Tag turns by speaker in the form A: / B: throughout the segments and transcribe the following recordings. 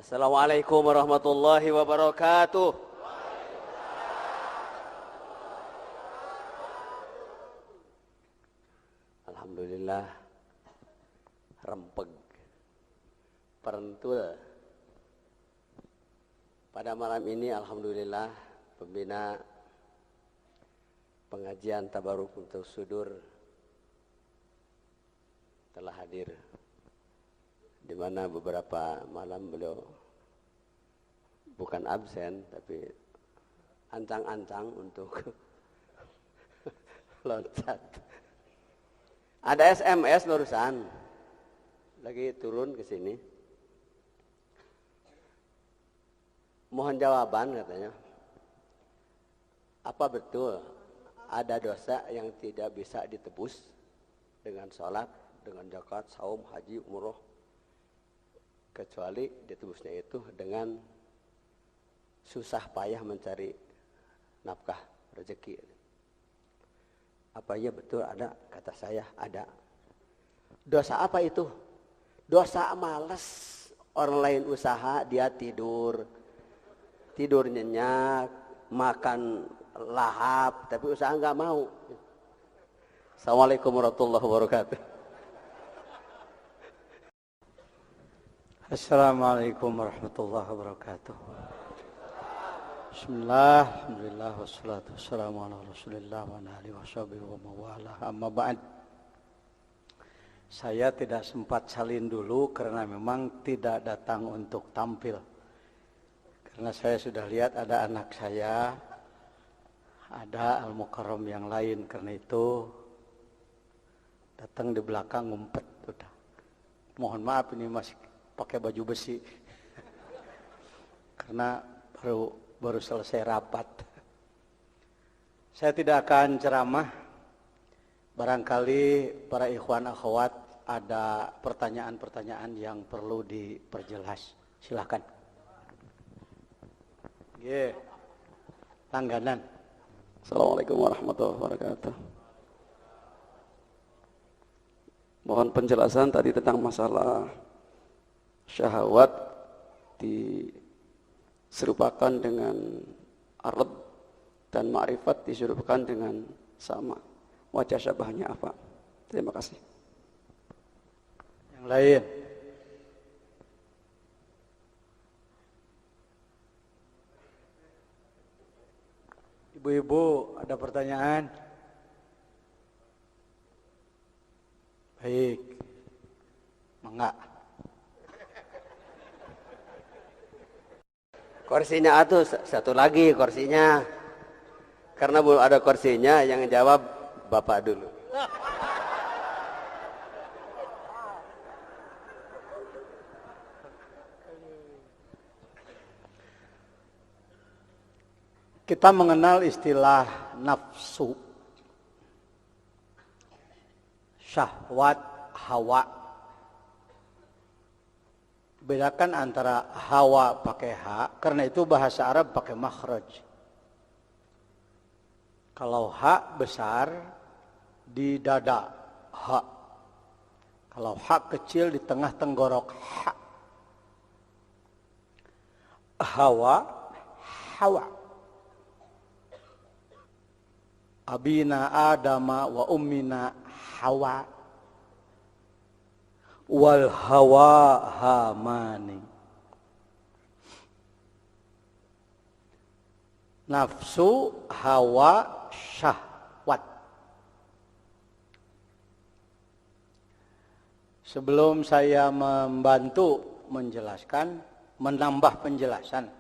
A: Assalamualaikum warahmatullahi wabarakatuh. Alhamdulillah rempeg perentul. Pada malam ini alhamdulillah pembina pengajian Tabaruk untuk Sudur telah hadir, di mana beberapa malam beliau bukan absen tapi ancang-ancang untuk loncat. Ada SMS barusan lagi turun ke sini, mohon jawaban katanya. Apa betul ada dosa yang tidak bisa ditebus dengan sholat, dengan zakat, saum, haji, umroh, kecuali ditebusnya itu dengan susah payah mencari nafkah rezeki? Apa iya betul ada? Kata saya ada. Dosa apa itu? Dosa malas. Orang lain usaha, dia tidur nyenyak, makan lahap, tapi usaha nggak mau. Assalamualaikum warahmatullahi wabarakatuh.
B: Assalamualaikum warahmatullahi wabarakatuh. Bismillah, alhamdulillah, wassalatu wassalamu ala rasulillah wa alihi washabihi wa mawala. Amma ba'd. Saya tidak sempat salin dulu karena memang tidak datang untuk tampil. Karena saya sudah lihat ada anak saya, ada Al-Mukarram yang lain, karena itu datang di belakang ngumpet udah. Mohon maaf ini masih pakai baju besi karena baru selesai rapat. Saya tidak akan ceramah. Barangkali para ikhwan akhwat ada pertanyaan-pertanyaan yang perlu diperjelas. Silakan. Langganan.
C: Assalamualaikum warahmatullahi wabarakatuh. Mohon penjelasan tadi tentang masalah syahwat diserupakan dengan arad dan ma'rifat diserupakan dengan sama. Wajah syabahnya apa? Terima kasih.
B: Yang lain. Ibu-ibu ada pertanyaan? Baik. Mangga.
A: Kursinya atuh satu lagi kursinya. Karena belum ada kursinya, yang jawab Bapak dulu.
B: Kita mengenal istilah nafsu, syahwat, hawa. Bedakan antara hawa pakai ha, karena itu bahasa Arab pakai makhraj. Kalau ha besar di dada, ha. Kalau ha kecil di tengah tenggorok, ha. Hawa, hawa. Abina Adama wa ummina Hawa. Wal hawa hamani. Nafsu, hawa, syahwat. Sebelum saya membantu menjelaskan, menambah penjelasan,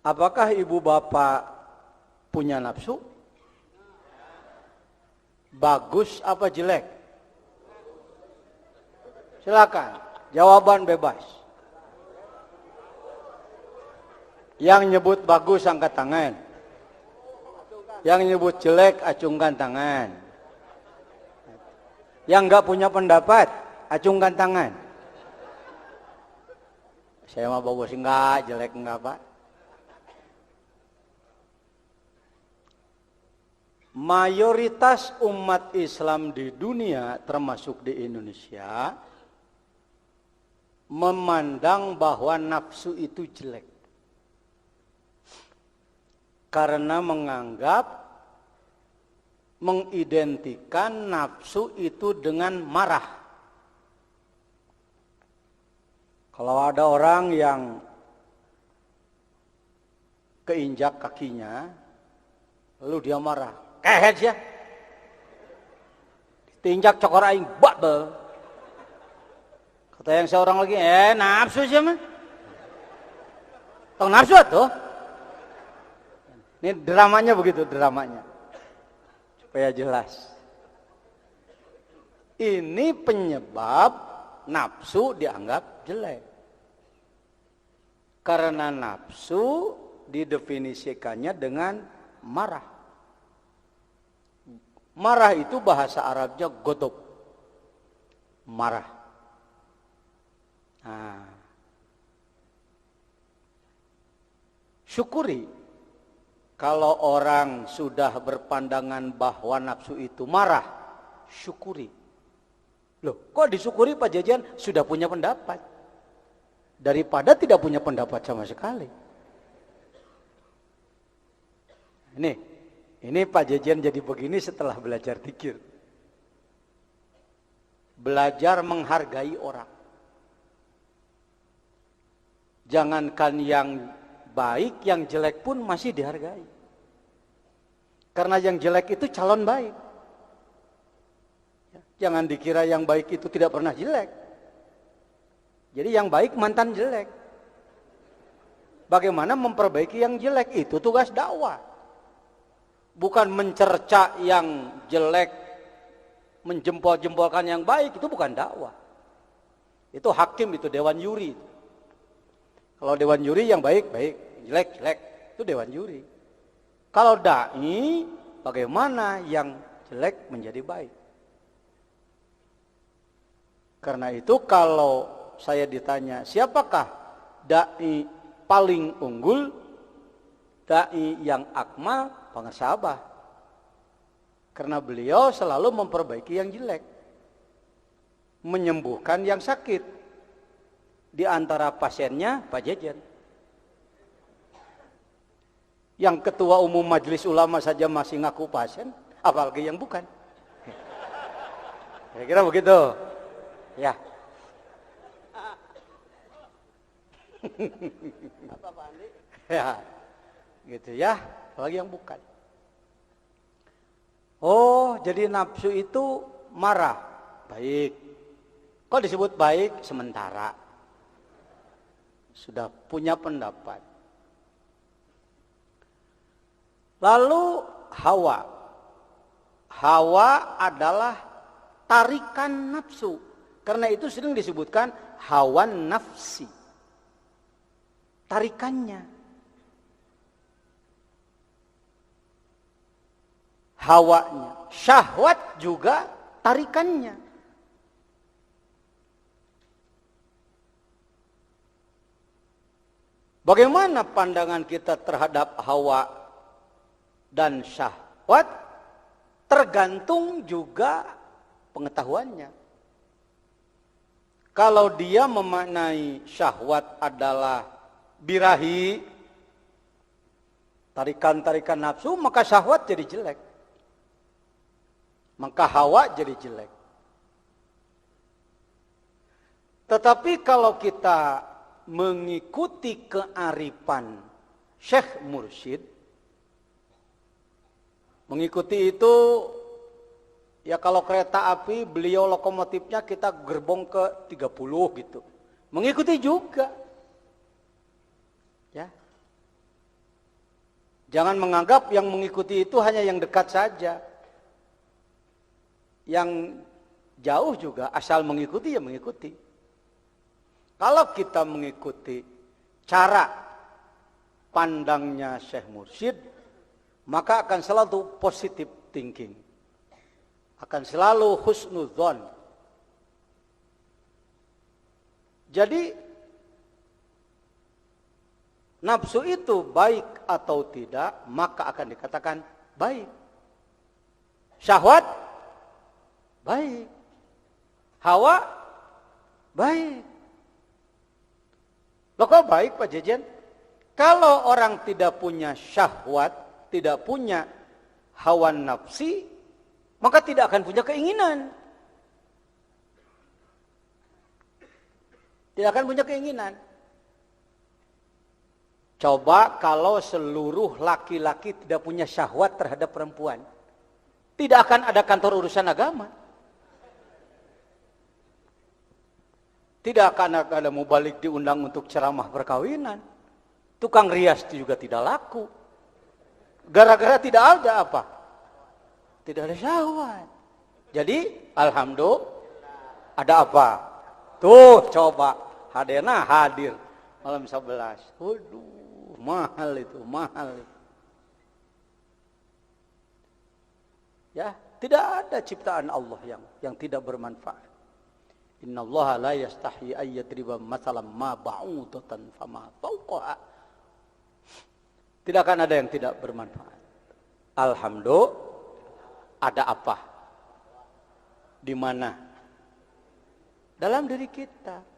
B: apakah ibu bapak punya nafsu? Bagus apa jelek? Silakan, jawaban bebas. Yang nyebut bagus angkat tangan. Yang nyebut jelek acungkan tangan. Yang enggak punya pendapat acungkan tangan. Saya mah bagus enggak, jelek enggak, Pak. Mayoritas umat Islam di dunia termasuk di Indonesia memandang bahwa nafsu itu jelek. Karena mengidentikan nafsu itu dengan marah. Kalau ada orang yang keinjak kakinya, lalu dia marah, kehet ya, ditinjak cokor aing babel. Kata yang seorang lagi, nafsu sih mah, tong nafsu tuh. Ini dramanya begitu, dramanya, supaya jelas. Ini penyebab nafsu dianggap jelek, karena nafsu didefinisikannya dengan marah. Marah itu bahasa Arabnya godob, marah. Nah, syukuri kalau orang sudah berpandangan bahwa nafsu itu marah, syukuri. Loh, kok disyukuri Pak Jajan sudah punya pendapat daripada tidak punya pendapat sama sekali. Ini Pak Jajan jadi begini setelah belajar dzikir. Belajar menghargai orang. Jangankan yang baik, yang jelek pun masih dihargai. Karena yang jelek itu calon baik. Jangan dikira yang baik itu tidak pernah jelek. Jadi yang baik mantan jelek. Bagaimana memperbaiki yang jelek? Itu tugas dakwah. Bukan mencerca yang jelek, menjempol-jempolkan yang baik, itu bukan dakwah. Itu hakim, itu dewan juri. Kalau dewan juri yang baik, baik, jelek, jelek, itu dewan juri. Kalau dai, bagaimana yang jelek menjadi baik? Karena itu kalau saya ditanya, siapakah dai paling unggul? Dai yang akmal, pengesabah. Karena beliau selalu memperbaiki yang jelek, menyembuhkan yang sakit. Di antara pasiennya Pak Jajan. Yang ketua umum majelis ulama saja masih ngaku pasien, apalagi yang bukan. Kira-kira begitu. Ya. Apa Pak Andi? Ya. Gitu ya, apalagi yang bukan. Oh, jadi nafsu itu marah. Baik. Kok disebut baik? Sementara. Sudah punya pendapat. Lalu hawa. Hawa adalah tarikan nafsu. Karena itu sering disebutkan hawan nafsi. Tarikannya. Hawanya. Syahwat juga tarikannya. Bagaimana pandangan kita terhadap hawa dan syahwat? Tergantung juga pengetahuannya. Kalau dia memaknai syahwat adalah birahi, tarikan-tarikan nafsu, maka syahwat jadi jelek. Maka hawa jadi jelek. Tetapi kalau kita mengikuti kearifan Syekh Mursyid, mengikuti itu ya kalau kereta api beliau lokomotifnya kita gerbong ke 30 gitu. Mengikuti juga. Ya. Jangan menganggap yang mengikuti itu hanya yang dekat saja. Yang jauh juga asal mengikuti ya mengikuti. Kalau kita mengikuti cara pandangnya Syekh Mursyid, maka akan selalu positive thinking. Akan selalu husnudzon. Jadi nafsu itu baik atau tidak, maka akan dikatakan baik. Syahwat baik. Hawa baik. Loh kok baik Pak Jejen? Kalau orang tidak punya syahwat, tidak punya hawa nafsi, maka tidak akan punya keinginan. Tidak akan punya keinginan. Coba kalau seluruh laki-laki tidak punya syahwat terhadap perempuan, tidak akan ada kantor urusan agama. Tidak akan ada mubalik diundang untuk ceramah perkawinan. Tukang rias itu juga tidak laku. Gara-gara tidak ada apa? Tidak ada syahwat. Jadi, alhamdulillah, ada apa? Tuh, coba. Hadena hadir malam 11. Waduh, mahal itu, mahal. Ya, tidak ada ciptaan Allah yang tidak bermanfaat. Innallaha la yastahi ayyadriba mathalan ma ba'udatan fama fawqaha. Tidak akan ada yang tidak bermanfaat. Alhamdulillah, ada apa? Di mana? Dalam diri kita.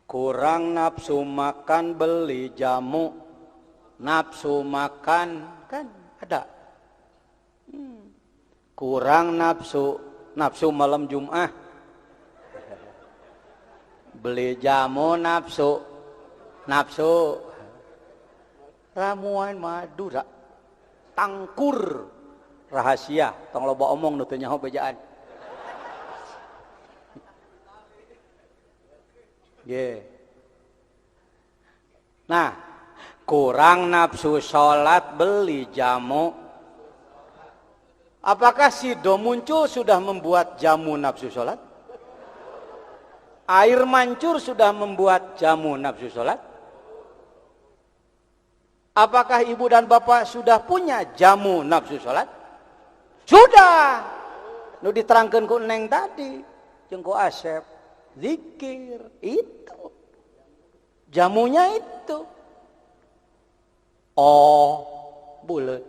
B: Kurang nafsu makan beli jamu. Nafsu makan kan ada. Kurang nafsu malam Jumat. Beli jamu nafsu ramuan Madura tangkur rahasia tong loba omong nu teu nyaho bejaan. Nah, kurang nafsu sholat beli jamu. Apakah Sido muncul sudah membuat jamu nafsu sholat? Air mancur sudah membuat jamu nafsu sholat? Apakah ibu dan bapak sudah punya jamu nafsu sholat? Sudah. Nu diterangkeun ku Neng tadi, jeung ku Asep, zikir itu. Jamunya itu. Oh, bulet.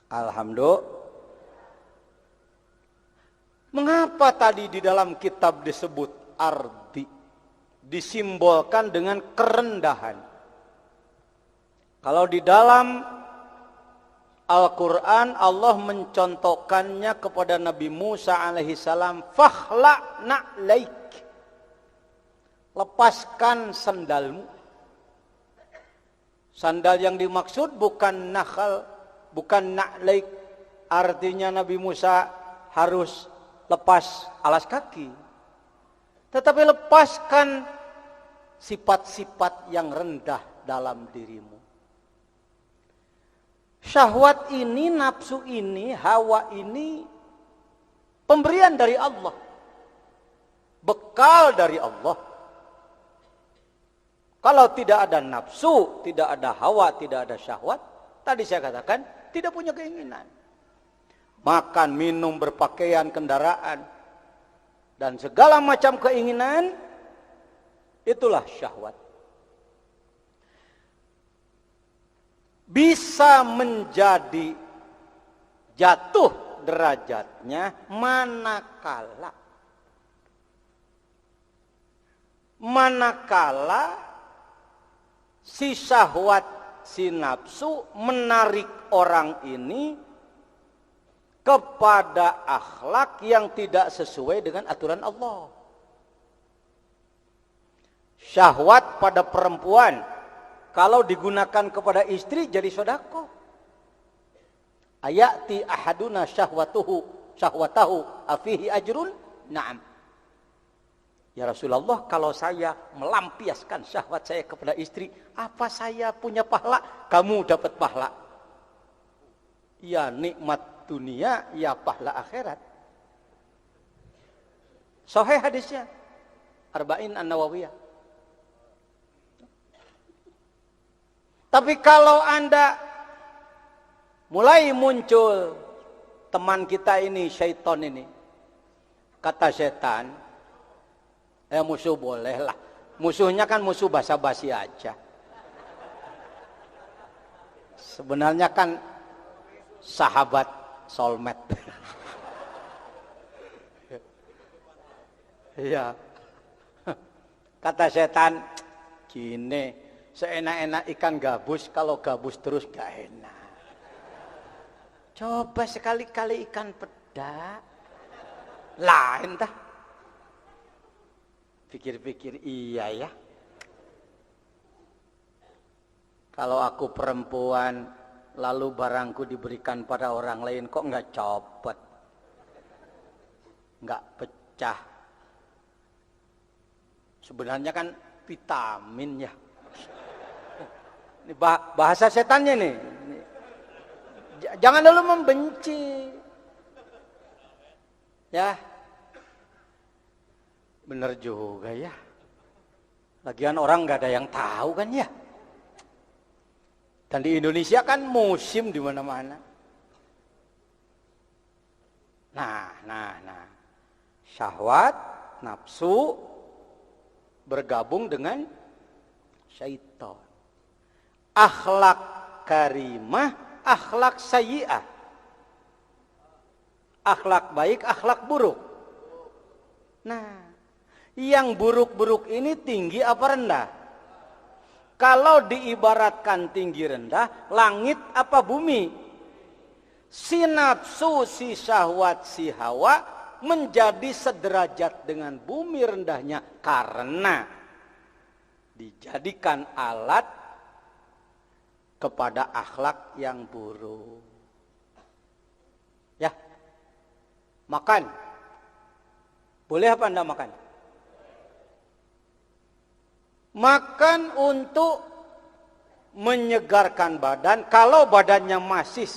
B: Alhamdulillah. Mengapa tadi di dalam kitab disebut ardi? Disimbolkan dengan kerendahan. Kalau di dalam Al-Quran Allah mencontohkannya kepada Nabi Musa alaihissalam, fakhla na'laik, lepaskan sandalmu. Sandal yang dimaksud bukan nakhal, bukan na'laik, artinya Nabi Musa harus lepas alas kaki, tetapi lepaskan sifat-sifat yang rendah dalam dirimu. Syahwat ini, nafsu ini, hawa ini pemberian dari Allah, bekal dari Allah. Kalau tidak ada nafsu, tidak ada hawa, tidak ada syahwat, tadi saya katakan tidak punya keinginan. Makan, minum, berpakaian, kendaraan, dan segala macam keinginan, itulah syahwat. Bisa menjadi jatuh derajatnya manakala si syahwat, si nafsu menarik orang ini kepada akhlak yang tidak sesuai dengan aturan Allah. Syahwat pada perempuan kalau digunakan kepada istri jadi sedekah. Ayati ahaduna syahwatahu afihi ajrun? Naam. Ya Rasulullah, kalau saya melampiaskan syahwat saya kepada istri, apa saya punya pahala? Kamu dapat pahala. Ya nikmat dunia, ya pahala akhirat. Sahih hadisnya. Arba'in An-Nawawiyah. Tapi kalau Anda mulai muncul teman kita ini, syaitan ini, kata setan, musuh boleh lah. Musuhnya kan musuh basa-basi aja. Sebenarnya kan sahabat soulmate. Iya. Kata setan, gini, seenak-enak ikan gabus, kalau gabus terus gak enak. Coba sekali-kali ikan peda, lain tah. Pikir-pikir, iya ya. Kalau aku perempuan, lalu barangku diberikan pada orang lain, kok nggak copot, nggak pecah. Sebenarnya kan vitamin ya. Ini bahasa setannya nih. Jangan dulu membenci. Ya. Bener juga ya. Lagian orang nggak ada yang tahu kan ya. Dan di Indonesia kan musim di mana-mana. Nah. Syahwat, nafsu bergabung dengan syaitan. Akhlak karimah, akhlak sayyi'ah. Akhlak baik, akhlak buruk. Nah, yang buruk-buruk ini tinggi apa rendah? Kalau diibaratkan tinggi rendah, langit apa bumi? Si nafsu, si syahwat, si hawa menjadi sederajat dengan bumi rendahnya karena dijadikan alat kepada akhlak yang buruk. Ya, makan. Boleh apa enggak makan? Makan untuk menyegarkan badan. Kalau badannya masih,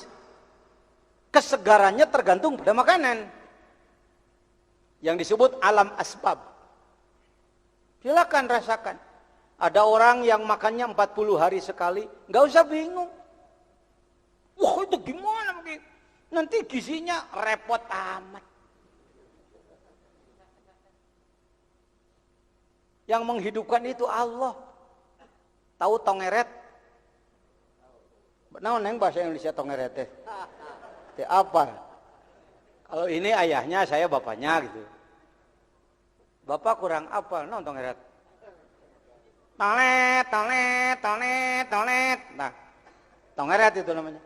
B: kesegarannya tergantung pada makanan. Yang disebut alam asbab. Silakan rasakan. Ada orang yang makannya 40 hari sekali, nggak usah bingung. Wah, itu gimana begitu? Nanti gizinya repot amat. Yang menghidupkan itu Allah. Tahu tongeret? Naon neng bahasa Indonesia tongeret teh? Teh apa? Kalau ini ayahnya, saya bapaknya gitu. Bapak kurang apa? Naon tongeret? Tolet. Nah, tongeret itu namanya.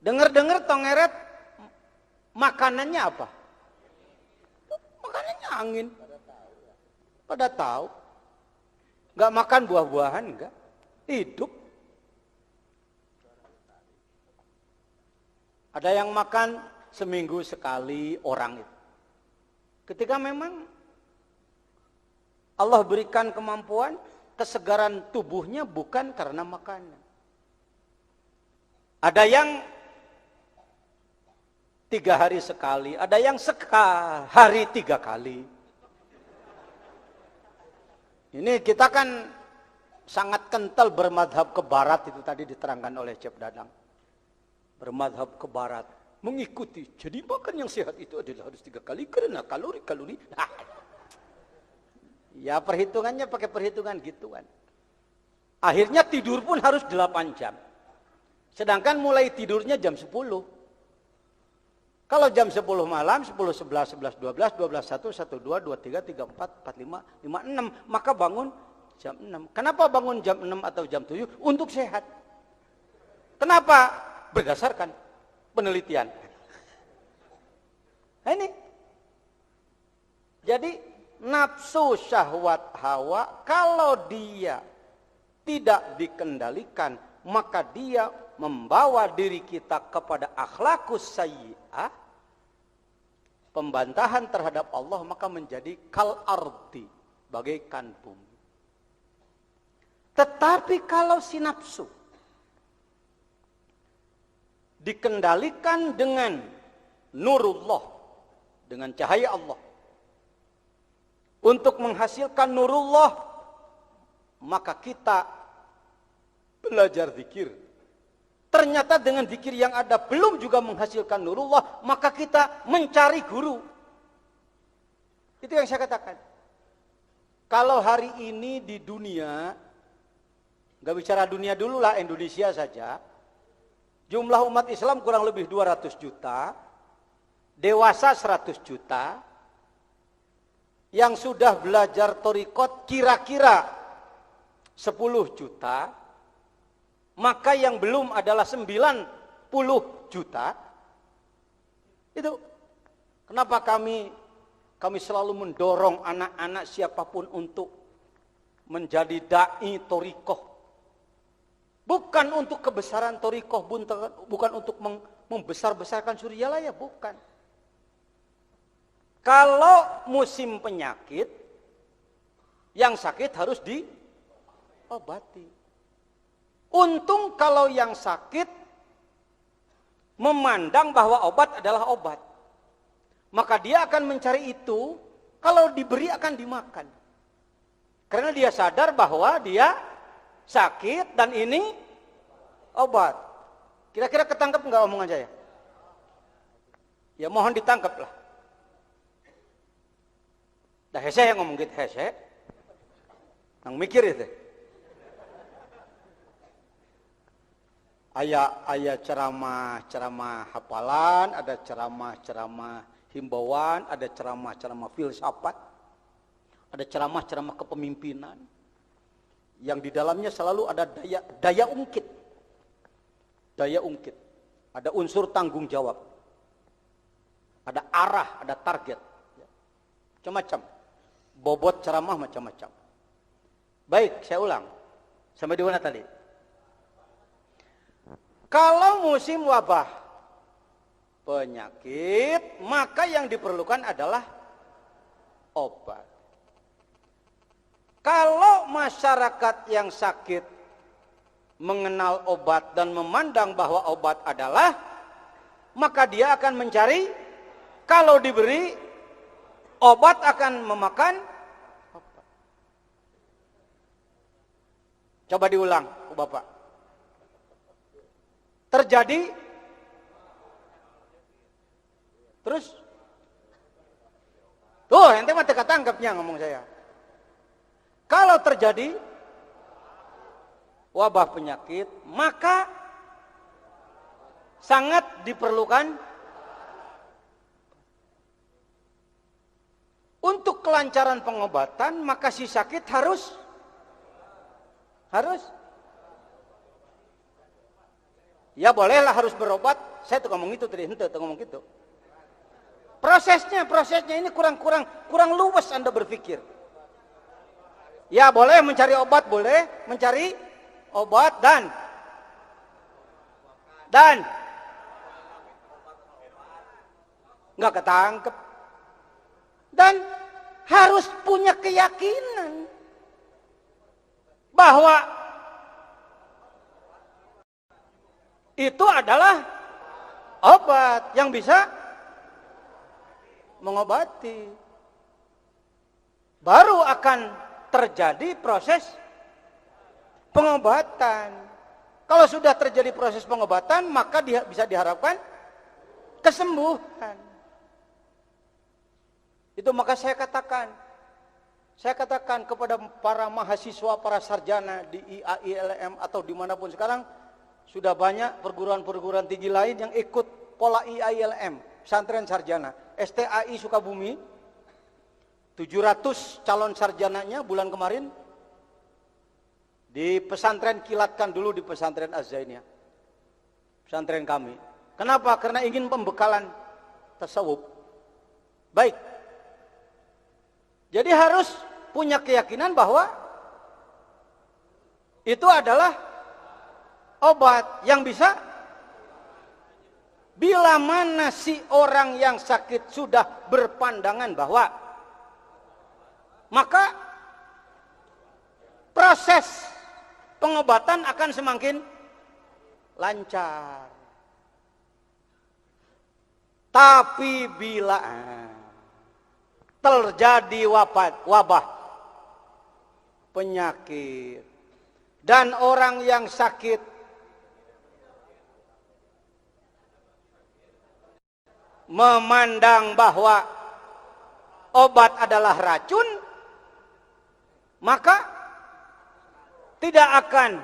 B: Dengar tongeret makanannya apa? Makanannya angin. Pada tahu. Enggak makan buah-buahan, enggak. Hidup. Ada yang makan seminggu sekali orang itu. Ketika memang Allah berikan kemampuan, kesegaran tubuhnya bukan karena makanan. Ada yang 3 hari sekali, ada yang sehari 3 kali. Ini kita kan sangat kental bermadhab ke barat, itu tadi diterangkan oleh Cep Dadang. Bermadhab ke barat, mengikuti. Jadi makan yang sehat itu adalah harus 3 kali karena kalori. Ya perhitungannya pakai perhitungan gituan. Akhirnya tidur pun harus 8 jam. Sedangkan mulai tidurnya jam 10. Kalau jam 10 malam, 10, 11, 11, 12, 12, 1, 1, 2, 2, 3, 3, 4, 4, 5, 5, 6. Maka bangun jam 6. Kenapa bangun jam 6 atau jam 7? Untuk sehat. Kenapa? Berdasarkan penelitian. Nah ini. Jadi nafsu syahwat hawa kalau dia tidak dikendalikan, maka dia membawa diri kita kepada akhlakus sayyi'ah, pembantahan terhadap Allah, maka menjadi kal ardi, bagaikan bumi. Tetapi kalau si nafsu dikendalikan dengan nurullah, dengan cahaya Allah, untuk menghasilkan nurullah, maka kita belajar zikir. Ternyata dengan zikir yang ada belum juga menghasilkan nurullah, maka kita mencari guru. Itu yang saya katakan. Kalau hari ini di dunia, gak bicara dunia dulu lah, Indonesia saja, jumlah umat Islam kurang lebih 200 juta, dewasa 100 juta, yang sudah belajar thariqat kira-kira 10 juta, maka yang belum adalah 90 juta. Itu kenapa kami selalu mendorong anak-anak siapapun untuk menjadi dai thariqah. Bukan untuk kebesaran thariqah, bukan untuk membesar-besarkan Suryalaya, bukan. Kalau musim penyakit, yang sakit harus diobati. Untung kalau yang sakit memandang bahwa obat adalah obat, maka dia akan mencari itu, kalau diberi akan dimakan. Karena dia sadar bahwa dia sakit dan ini obat. Kira-kira ketangkep enggak omongan saya? Ya mohon ditangkap lah. Dah hese yang ngomong gitu, hese. Yang mikir itu. Ayah ceramah hafalan, ada ceramah himbauan, ada ceramah filsafat, ada ceramah kepemimpinan, yang di dalamnya selalu ada daya ungkit, ada unsur tanggung jawab, ada arah, ada target, macam-macam, bobot ceramah macam-macam. Baik, saya ulang, sampai di mana tadi? Kalau musim wabah penyakit, maka yang diperlukan adalah obat. Kalau masyarakat yang sakit mengenal obat dan memandang bahwa obat adalah, maka dia akan mencari, kalau diberi obat akan memakan obat. Coba diulang, Bapak. Terjadi, terus, tuh ente mah teka tangkapnya ngomong saya. Kalau terjadi wabah penyakit, maka sangat diperlukan untuk kelancaran pengobatan, maka si sakit harus ya bolehlah harus berobat. Saya tuh ngomong itu tadi, ente tuh ngomong gitu. Prosesnya ini kurang luwes Anda berpikir. Ya boleh mencari obat, boleh mencari obat dan nggak ketangkep, dan harus punya keyakinan bahwa itu adalah obat yang bisa mengobati. Baru akan terjadi proses pengobatan. Kalau sudah terjadi proses pengobatan, maka bisa diharapkan kesembuhan. Itu maka saya katakan kepada para mahasiswa, para sarjana di IAILM atau dimanapun sekarang, sudah banyak perguruan-perguruan tinggi lain yang ikut pola IAILM, pesantren sarjana. STAI Sukabumi, 700 calon sarjananya bulan kemarin di pesantren kilatkan dulu di pesantren Az-Zainiyah, pesantren kami. Kenapa? Karena ingin pembekalan tasawuf. Baik. Jadi harus punya keyakinan bahwa itu adalah obat yang bisa, bila mana si orang yang sakit sudah berpandangan bahwa, maka proses pengobatan akan semakin lancar. Tapi bila terjadi wabah penyakit dan orang yang sakit memandang bahwa obat adalah racun, maka tidak akan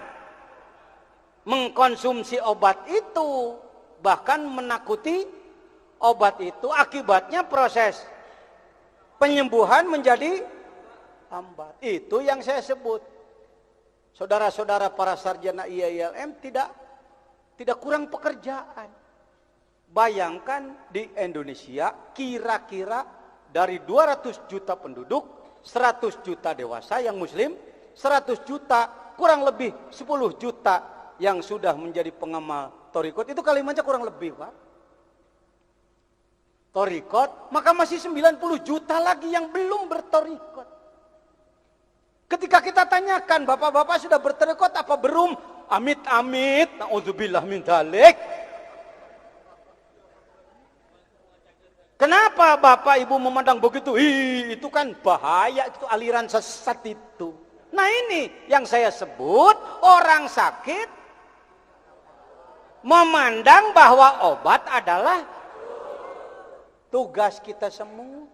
B: mengkonsumsi obat itu, bahkan menakuti Obat itu akibatnya proses penyembuhan menjadi lambat. Itu yang saya sebut. Saudara-saudara para sarjana IAILM tidak kurang pekerjaan. Bayangkan di Indonesia kira-kira dari 200 juta penduduk, 100 juta dewasa yang muslim, 100 juta kurang lebih 10 juta yang sudah menjadi pengamal thorikot. Itu kalimatnya kurang lebih, Pak. Thorikot, maka masih 90 juta lagi yang belum berthorikot. Ketika kita tanyakan, bapak-bapak sudah berthorikot apa belum? Amit-amit, na'udzubillah min dzalik. Kenapa bapak ibu memandang begitu? Itu kan bahaya, itu aliran sesat itu. Nah ini yang saya sebut, orang sakit memandang bahwa obat adalah tugas kita semua.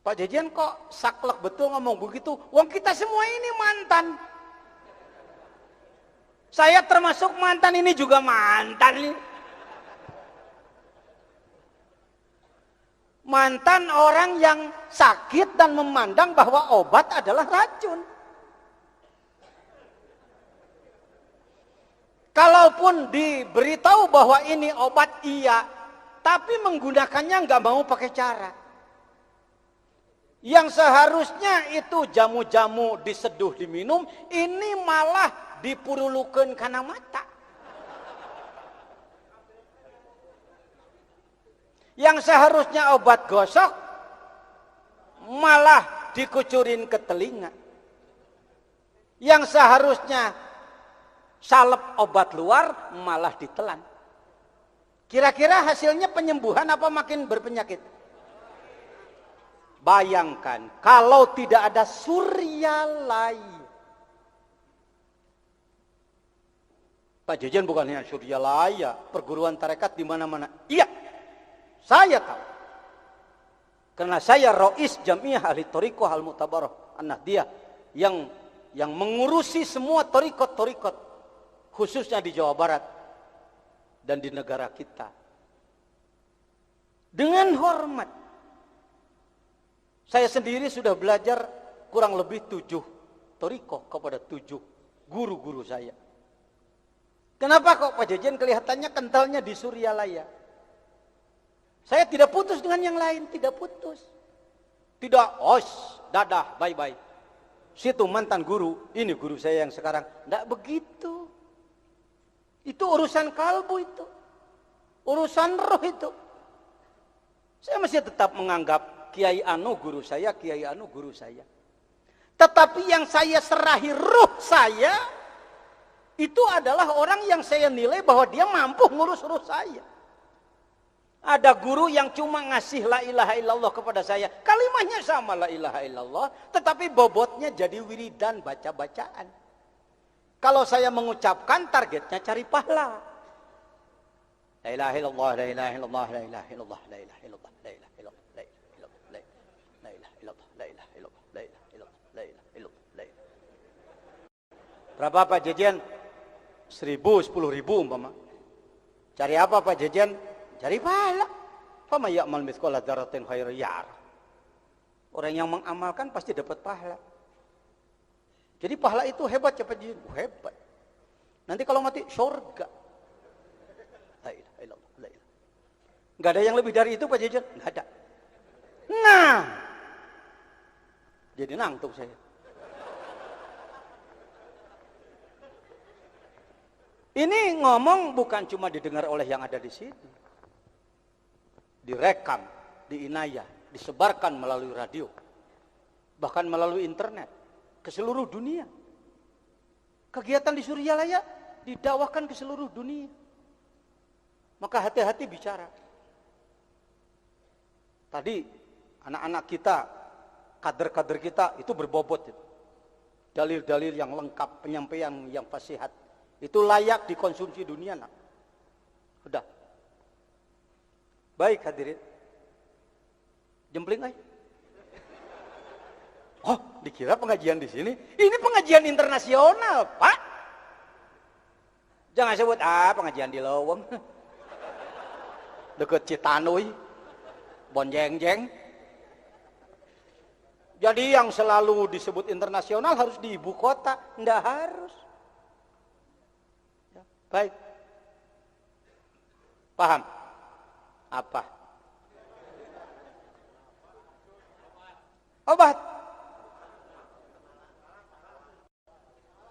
B: Pak Jejen kok saklek betul ngomong begitu? Wong kita semua ini mantan. Saya termasuk mantan, ini juga mantan. Mantan orang yang sakit dan memandang bahwa obat adalah racun. Kalaupun diberitahu bahwa ini obat, iya, tapi menggunakannya nggak mau pakai cara. Yang seharusnya itu jamu-jamu diseduh diminum, ini malah dipurulukeun kana mata. Yang seharusnya obat gosok, malah dikucurin ke telinga. Yang seharusnya salep obat luar, malah ditelan. Kira-kira hasilnya penyembuhan apa makin berpenyakit? Bayangkan kalau tidak ada Suryalaya. Pak Jejen bukan hanya Suryalaya, perguruan tarekat di mana-mana. Iya, saya tahu. Karena saya Rois Jamiah Ahli Thorikoh Al-Mu'tabarah An-Nahdiyah yang mengurusi semua thorikot-thorikot khususnya di Jawa Barat dan di negara kita. Dengan hormat. Saya sendiri sudah belajar kurang lebih 7 thorikoh kepada 7 guru-guru saya. Kenapa kok Pak Jejen kelihatannya kentalnya di Suryalaya? Saya tidak putus dengan yang lain, tidak putus. Tidak, dadah, bye-bye. Situ mantan guru, ini guru saya yang sekarang. Tidak begitu. Itu urusan kalbu itu. Urusan roh itu. Saya masih tetap menganggap Kiai Anu guru saya, Kiai Anu guru saya. Tetapi yang saya serahi ruh saya, itu adalah orang yang saya nilai bahwa dia mampu ngurus ruh saya. Ada guru yang cuma ngasih la ilaha illallah kepada saya. Kalimatnya sama la ilaha illallah, tetapi bobotnya jadi wiridan baca-bacaan. Kalau saya mengucapkan, targetnya cari pahala. La ilaha illallah, la ilaha illallah, la ilaha illallah, la ilaha illallah, la ilaha illallah, la ilaha illallah, la ilaha illallah, la ilaha illallah, la ilaha illallah, la ilaha illallah, la ilaha. Berapa Pak Jejen? 1.000, 10.000 umpama. Cari apa Pak Jejen? Cari pahala. Fama ya'mal mithqala dzarratin khairan yarah. Orang yang mengamalkan pasti dapat pahala. Jadi pahala itu hebat ya Pak Jejen? Hebat. Nanti kalau mati surga. La ilaha illallah, la ilaha. Enggak ada yang lebih dari itu Pak Jejen? Enggak ada. Nah. Jadi nangtung saya. Ini ngomong bukan cuma didengar oleh yang ada di sini. Direkam, di Inayah, disebarkan melalui radio. Bahkan melalui internet. Ke seluruh dunia. Kegiatan di Suryalaya didakwakan ke seluruh dunia. Maka hati-hati bicara. Tadi anak-anak kita, kader-kader kita itu berbobot. Dalil-dalil yang lengkap, penyampaian yang fasihat. Itu layak dikonsumsi dunia. Nak. Udah. Baik hadirin. Jempling aja. Oh, dikira pengajian di sini. Ini pengajian internasional, Pak. Jangan sebut pengajian di Lowong. deket Citanui, Bonjengjeng. Jadi yang selalu disebut internasional harus di ibu kota, nggak harus. Ya, baik. Paham? Apa? Obat.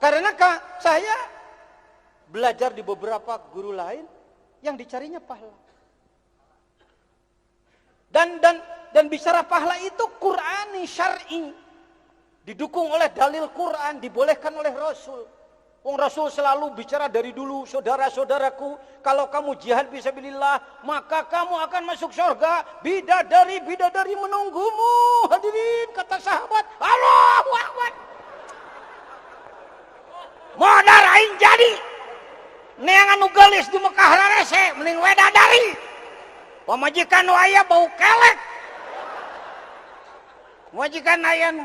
B: Karena saya belajar di beberapa guru lain yang dicarinya pahala. Dan bicara pahala itu Qur'ani, syar'i. Didukung oleh dalil Quran, dibolehkan oleh Rasul. Wong Rasul selalu bicara dari dulu, saudara-saudaraku, kalau kamu jihad fisabilillah, maka kamu akan masuk surga. Bidadari menunggumu. Hadirin, kata sahabat, Allahu Akbar. Modar aing jadi. Neangan nu geulis di Mekah rarese, mending wedadari. Pamajikan nu aya bau kelek. Pamajikan aya nu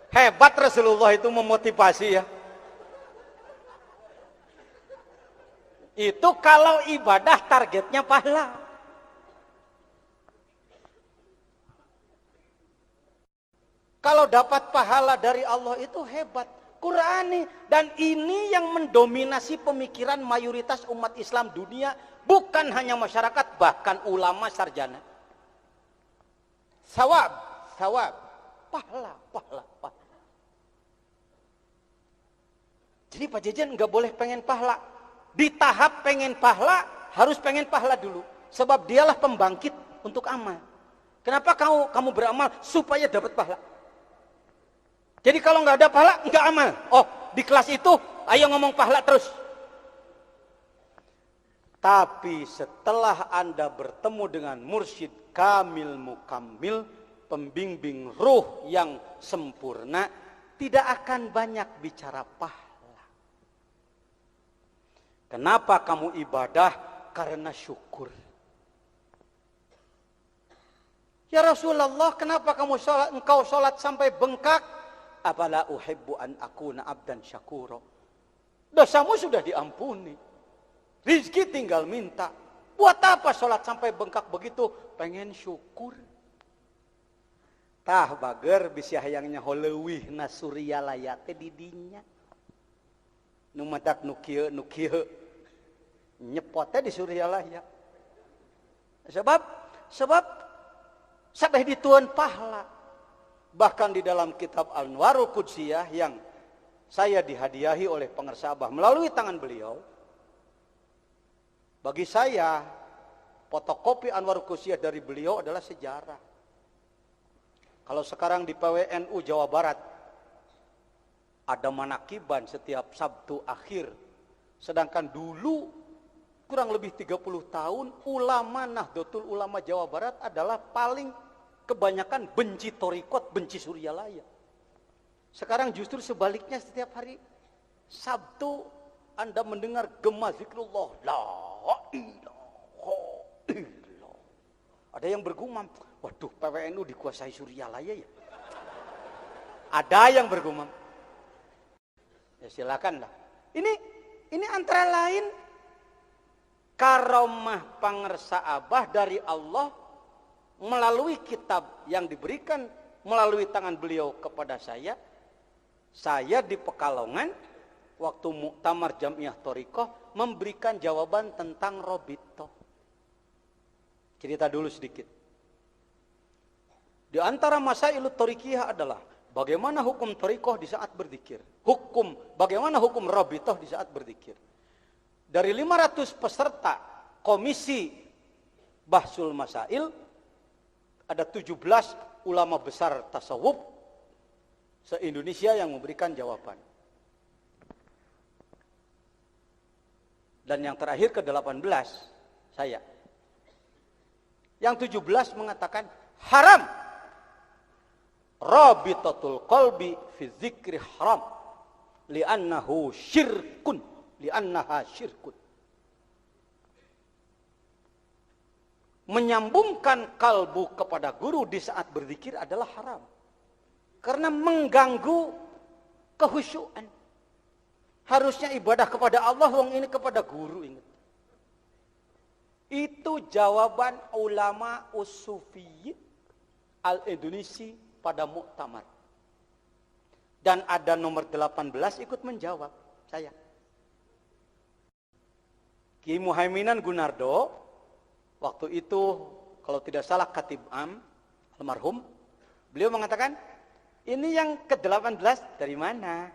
B: hebat. Rasulullah itu memotivasi ya. Itu kalau ibadah targetnya pahala. Kalau dapat pahala dari Allah itu hebat. Qur'ani. Dan ini yang mendominasi pemikiran mayoritas umat Islam dunia. Bukan hanya masyarakat, bahkan ulama sarjana. Sawab. Pahala. Jadi Pak Jejen nggak boleh pengen pahala. Di tahap pengen pahala, harus pengen pahala dulu. Sebab dialah pembangkit untuk amal. Kenapa kamu beramal? Supaya dapat pahala. Jadi kalau nggak ada pahala, nggak amal. Oh, di kelas itu, ayo ngomong pahala terus. Tapi setelah Anda bertemu dengan mursyid kamil mukammil, pembimbing ruh yang sempurna, tidak akan banyak bicara pahala. Kenapa kamu ibadah? Karena syukur. Ya Rasulullah, kenapa engkau sholat sampai bengkak? Afala uhibbu an akuna abdan syakuro. Dosamu sudah diampuni. Rizki tinggal minta. Buat apa sholat sampai bengkak begitu? Pengen syukur. Tah bager bisa hayangnya holewih na surya layate didinya. Numadak nukieu nyepotnya di surya layat. Sebab sabeh dituan pahala. Bahkan di dalam kitab Al-Anwarul Qudsiyah yang saya dihadiahi oleh pengersabah melalui tangan beliau. Bagi saya, fotokopi Anwarul Qudsiyah dari beliau adalah sejarah. Kalau sekarang di PWNU Jawa Barat, ada manakiban setiap Sabtu akhir. Sedangkan dulu, kurang lebih 30 tahun, ulama Nahdlatul Ulama Jawa Barat adalah paling kebanyakan benci torikot, benci suryalaya. Sekarang justru sebaliknya, setiap hari Sabtu Anda mendengar gema zikrullah. La ilaha illallah. Ada yang bergumam, waduh PWNU dikuasai suryalaya ya. Ada yang bergumam. Ya silakanlah. Ini antara lain karomah pangersa abah dari Allah melalui kitab yang diberikan melalui tangan beliau kepada saya. Saya di Pekalongan waktu Muktamar Jamiah Thoriqoh memberikan jawaban tentang Robito. Cerita dulu sedikit. Di antara masailut Thoriqiyah adalah bagaimana hukum Thoriqoh di saat berzikir. Bagaimana hukum Robito di saat berzikir. Dari 500 peserta komisi Bahsul Masail, ada 17 ulama besar tasawuf se-Indonesia yang memberikan jawaban. Dan yang terakhir ke-18 saya. Yang 17 mengatakan haram. Rabitatul qalbi fi dzikri haram li'annahu syirkun, li'annaha syirkun. Menyambungkan kalbu kepada guru di saat berzikir adalah haram. Karena mengganggu kehusyuan. Harusnya ibadah kepada Allah, wong ini kepada guru, ingat. Itu jawaban ulama Sufi al-Indonesia pada muktamar. Dan ada nomor 18 ikut menjawab saya. Ki Muhaiminan Gunardo, waktu itu kalau tidak salah Khatib Am, almarhum, beliau mengatakan, ini yang ke-18 dari mana?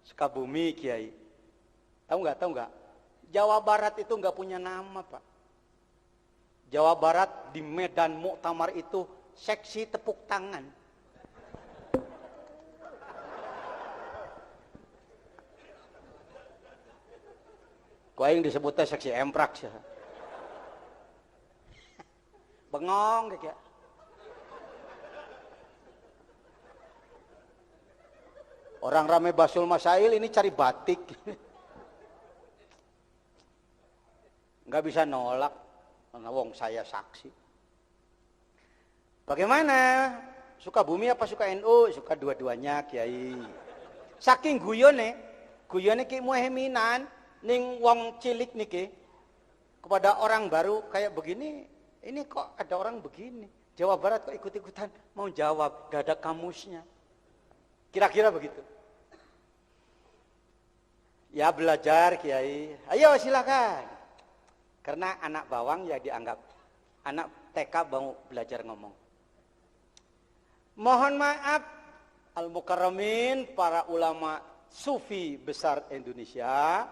B: Sukabumi, Kiai. Tahu nggak? Jawa Barat itu nggak punya nama, Pak. Jawa Barat di Medan Muktamar itu seksi tepuk tangan. Kau yang disebutnya seksi emprak sih. Bengong kayak. Orang rame Basul Masail ini cari batik. Nggak bisa nolak, karena wong saya saksi. Bagaimana? Suka bumi apa suka NU? Suka dua-duanya, Kiai. Saking guyone Ki Muhaiminan ning wong cilik niki kepada orang baru kayak begini, ini kok ada orang begini. Jawa Barat kok ikut-ikutan mau jawab, gak ada kamusnya. Kira-kira begitu. Ya belajar, Kiai. Ayo silakan. Karena anak bawang ya dianggap anak TK mau belajar ngomong. Mohon maaf al-mukarramin, para ulama sufi besar Indonesia.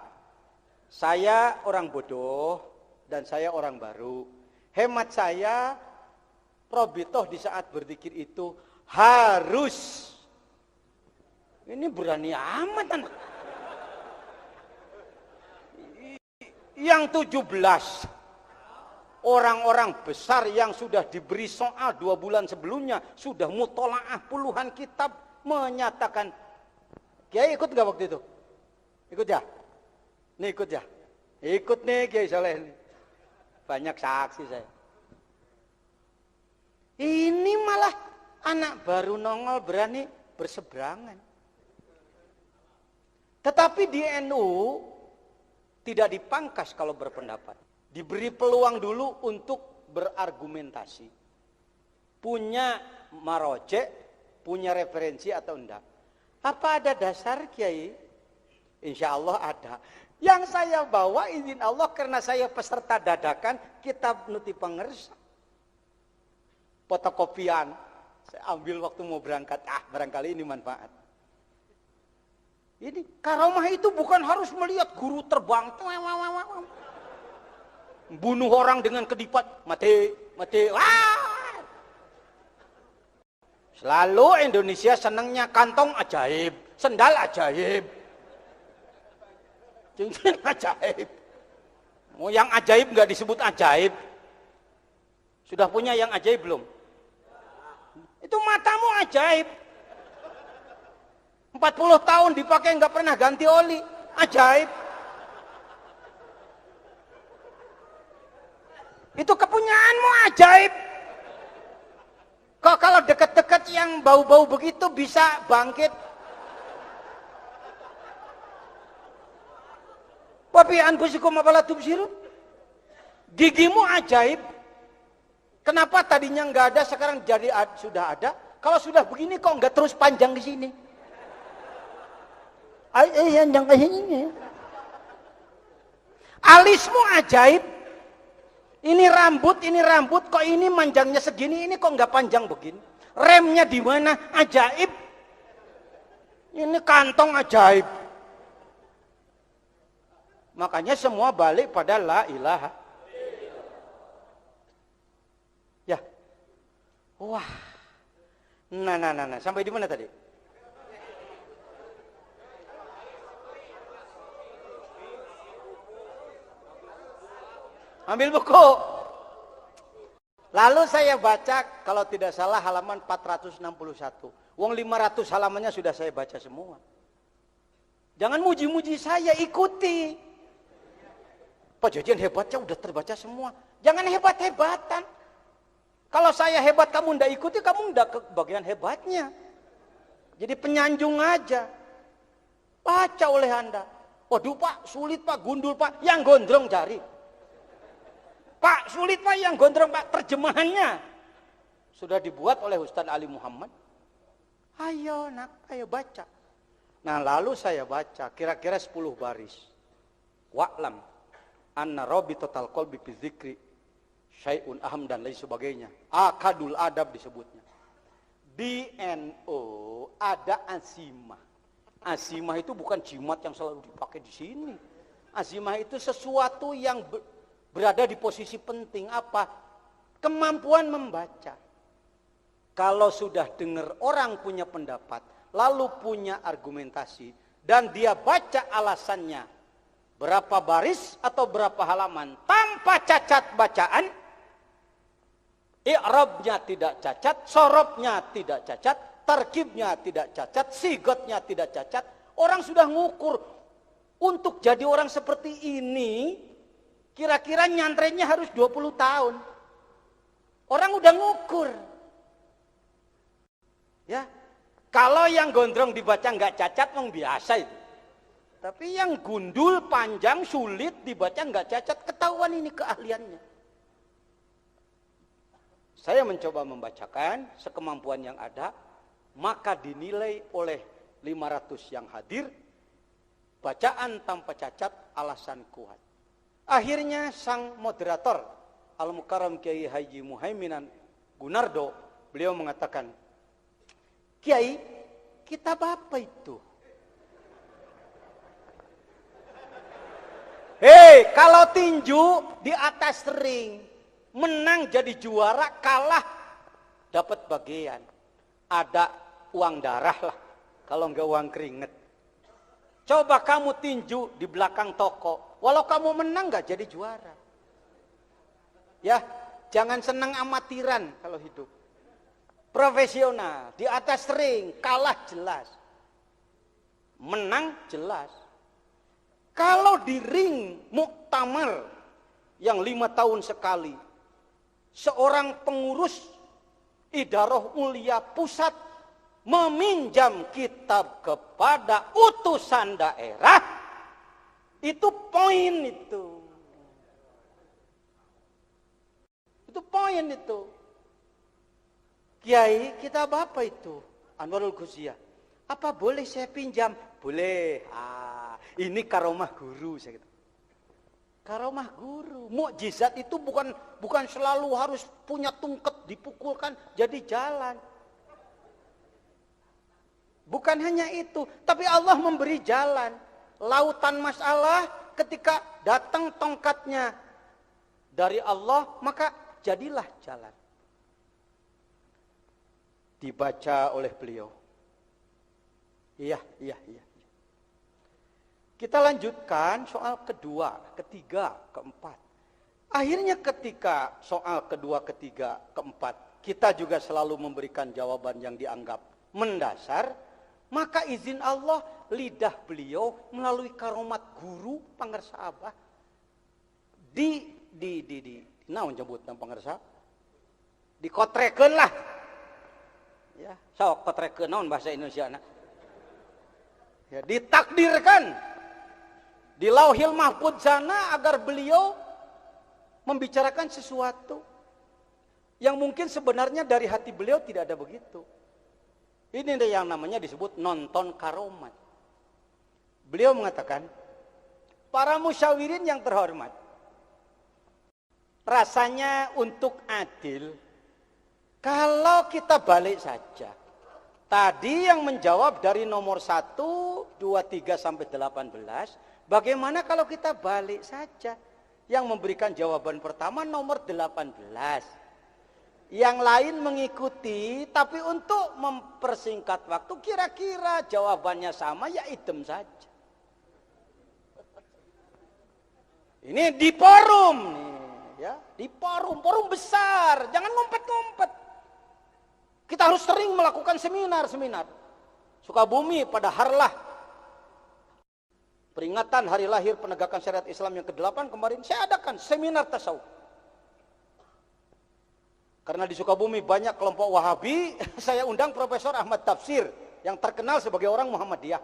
B: Saya orang bodoh dan saya orang baru. Hemat saya, probitoh di saat berzikir itu harus. Ini berani amat anak. Yang 17 orang-orang besar yang sudah diberi soal 2 bulan sebelumnya, sudah mutolaah puluhan kitab, menyatakan, Kiai ikut gak waktu itu? Ikut ya? Nih ikut ya? Ikut nih Kiai Saleh nih. Banyak saksi saya. Ini malah anak baru nongol berani berseberangan. Tetapi di NU tidak dipangkas kalau berpendapat. Diberi peluang dulu untuk berargumentasi. Punya marojek, punya referensi atau enggak. Apa ada dasar, Kiai? Insya Allah ada. Yang saya bawa izin Allah karena saya peserta dadakan kitab Nuti Pangersa. Fotokopian. Saya ambil waktu mau berangkat. Barangkali ini manfaat. Ini karomah itu bukan harus melihat guru terbang. Bunuh orang dengan kedipat. Mati. Wah! Selalu Indonesia senangnya kantong ajaib. Sendal ajaib. Cincin ajaib. Mau yang ajaib nggak disebut ajaib. Sudah punya yang ajaib belum? Itu matamu ajaib. 40 tahun dipakai nggak pernah ganti oli. Ajaib. Itu kepunyaanmu ajaib. Kok kalau dekat-dekat yang bau-bau begitu bisa bangkit? Wa fi anfusikum afala tubsirun? Gigimu ajaib. Kenapa tadinya nggak ada sekarang jadi sudah ada? Kalau sudah begini kok nggak terus panjang di sini? Alismu ajaib. Ini rambut kok ini manjangnya segini, ini kok nggak panjang begini? Remnya di mana? Ajaib. Ini kantong ajaib. Makanya semua balik pada la ilaha. Ya. Wah. Nah. Sampai di mana tadi? Ambil buku. Lalu saya baca kalau tidak salah halaman 461. Wong 500 halamannya sudah saya baca semua. Jangan muji-muji saya, ikuti. Pak Jojian hebatnya udah terbaca semua. Jangan hebat-hebatan. Kalau saya hebat kamu ndak ikuti, kamu ndak ke bagian hebatnya. Jadi penyanjung aja. Baca oleh Anda. Waduh Pak, sulit Pak, gundul Pak. Yang gondrong cari. Pak, sulit Pak yang gondrong Pak, terjemahannya sudah dibuat oleh Ustaz Ali Muhammad. Ayo nak, ayo baca. Nah lalu saya baca kira-kira 10 baris. Wa'lam anna robi total qalbi fi dzikri syai'un aham dan lain sebagainya. Akadul adab disebutnya. Di NU ada azimah. Azimah itu bukan jimat yang selalu dipakai di sini. Azimah itu sesuatu yang berada di posisi penting. Apa? Kemampuan membaca. Kalau sudah dengar orang punya pendapat, lalu punya argumentasi, dan dia baca alasannya, berapa baris atau berapa halaman, tanpa cacat bacaan, i'rabnya tidak cacat, sorobnya tidak cacat, tarkibnya tidak cacat, sigotnya tidak cacat, orang sudah ngukur. Untuk jadi orang seperti ini, kira-kira nyantrennya harus 20 tahun. Orang udah ngukur. Ya, kalau yang gondrong dibaca nggak cacat, memang biasa itu. Tapi yang gundul, panjang, sulit dibaca nggak cacat, ketahuan ini keahliannya. Saya mencoba membacakan sekemampuan yang ada, maka dinilai oleh 500 yang hadir, bacaan tanpa cacat, alasan kuat. Akhirnya sang moderator Al-Mukarram Kiai Haji Muhaiminan Gunardo, beliau mengatakan, Kiai, kitab apa itu? Hei, kalau tinju di atas ring, menang jadi juara, kalah dapat bagian. Ada uang darah lah, kalau enggak uang keringet. Coba kamu tinju di belakang toko, walau kamu menang enggak jadi juara. Ya, jangan senang amatiran kalau hidup. Profesional, di atas ring, kalah jelas. Menang jelas. Kalau di ring muktamar yang 5 tahun sekali, seorang pengurus idarah mulia pusat meminjam kitab kepada utusan daerah, itu poin itu. Itu poin itu. Kiai, kitab apa itu? Anwarul Ghuziah. Apa boleh saya pinjam? Boleh. Ini karomah guru. Saya kata. Karomah guru. Mukjizat itu bukan selalu harus punya tungket dipukulkan jadi jalan. Bukan hanya itu. Tapi Allah memberi jalan. Lautan masalah ketika datang tongkatnya dari Allah, maka jadilah jalan. Dibaca oleh beliau. Iya. Kita lanjutkan soal kedua, ketiga, keempat. Akhirnya ketika soal kedua, ketiga, keempat, kita juga selalu memberikan jawaban yang dianggap mendasar, maka izin Allah lidah beliau melalui karomat guru pangersa Abah naon nyebut nang pangersa? Dikotrekeun lah. Ya, sok kotrekeun naon bahasa Indonesiana. Ya, ditakdirkan di Lauhil Mahfuz sana agar beliau membicarakan sesuatu yang mungkin sebenarnya dari hati beliau tidak ada begitu. Ini yang namanya disebut nonton karomat. Beliau mengatakan, para musyawirin yang terhormat, rasanya untuk adil kalau kita balik saja. Tadi yang menjawab dari nomor 1, 2, 3 sampai 18, bagaimana kalau kita balik saja? Yang memberikan jawaban pertama nomor 18. Yang lain mengikuti, tapi untuk mempersingkat waktu kira-kira jawabannya sama, ya idem saja. Ini di forum nih, ya, di forum besar, jangan ngumpet-ngumpet. Kita harus sering melakukan seminar. Sukabumi pada Harlah peringatan hari lahir penegakan syariat Islam yang ke-8 kemarin saya adakan seminar tasawuf. Karena di Sukabumi banyak kelompok Wahabi, saya undang Profesor Ahmad Tafsir yang terkenal sebagai orang Muhammadiyah.